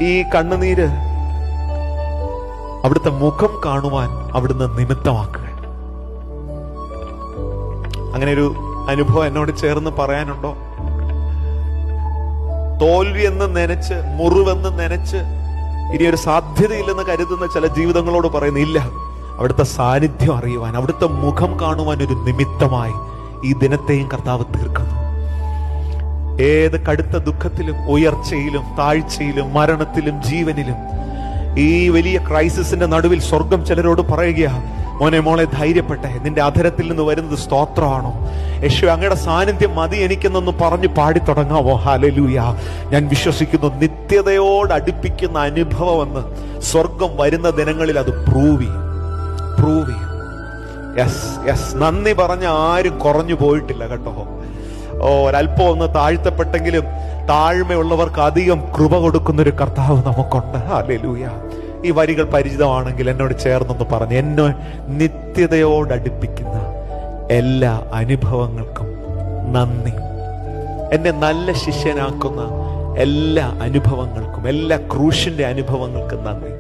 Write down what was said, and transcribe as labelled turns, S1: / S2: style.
S1: ഈ കണ്ണുനീര് അവിടുത്തെ മുഖം കാണുവാൻ അവിടുന്ന് നിമിത്തമാക്കുക. അങ്ങനെ ഒരു അനുഭവം എന്നോട് ചേർന്ന് പറയാനുണ്ടോ? തോൽവി എന്ന് നനച്ച്, മുറിവെന്ന് നനച്ച് ഇനി ഒരു സാധ്യതയില്ലെന്ന് കരുതുന്ന ചില ജീവിതങ്ങളോട് പറയുന്നില്ല, അവിടുത്തെ സാന്നിധ്യം അറിയുവാൻ, അവിടുത്തെ മുഖം കാണുവാൻ ഒരു നിമിത്തമായി ഈ ദിനത്തെയും കർത്താവ് തീർക്കുന്നു. ഏത് കടുത്ത ദുഃഖത്തിലും ഉയർച്ചയിലും താഴ്ചയിലും മരണത്തിലും ജീവനിലും ഈ വലിയ ക്രൈസിസിന്റെ നടുവിൽ സ്വർഗം ചിലരോട് പറയുക, മോനെ മോളെ ധൈര്യപ്പെട്ടെ, നിന്റെ അധരത്തിൽ നിന്ന് വരുന്നത് സ്തോത്രമാണോ? യേശു അങ്ങയുടെ സാന്നിധ്യം മതി എനിക്കെന്നൊന്ന് പറഞ്ഞ് പാടി തുടങ്ങാവോ? ഹല്ലേലൂയ. ഞാൻ വിശ്വസിക്കുന്നു നിത്യതയോട് അടുപ്പിക്കുന്ന അനുഭവം എന്ന് സ്വർഗം വരുന്ന ദിനങ്ങളിൽ അത് പ്രൂവ് ചെയ്യും. യെസ്, നന്ദി പറഞ്ഞ ആരും കുറഞ്ഞു പോയിട്ടില്ല കേട്ടോ. ഒരല്പം ഒന്ന് താഴ്ത്തപ്പെട്ടെങ്കിലും താഴ്മയുള്ളവർക്ക് അധികം കൃപ കൊടുക്കുന്നൊരു കർത്താവ് നമുക്കുണ്ട്. ഹല്ലേലൂയ. ഈ വരികൾ പരിചിതമാണെങ്കിൽ എന്നോട് ചേർന്നൊന്ന് പറഞ്ഞു, എന്നെ നിത്യതയോടടുപ്പിക്കുന്ന എല്ലാ അനുഭവങ്ങൾക്കും നന്ദി. എന്നെ നല്ല ശിഷ്യനാക്കുന്ന എല്ലാ അനുഭവങ്ങൾക്കും, എല്ലാ ക്രൂശിന്റെ അനുഭവങ്ങൾക്കും നന്ദി.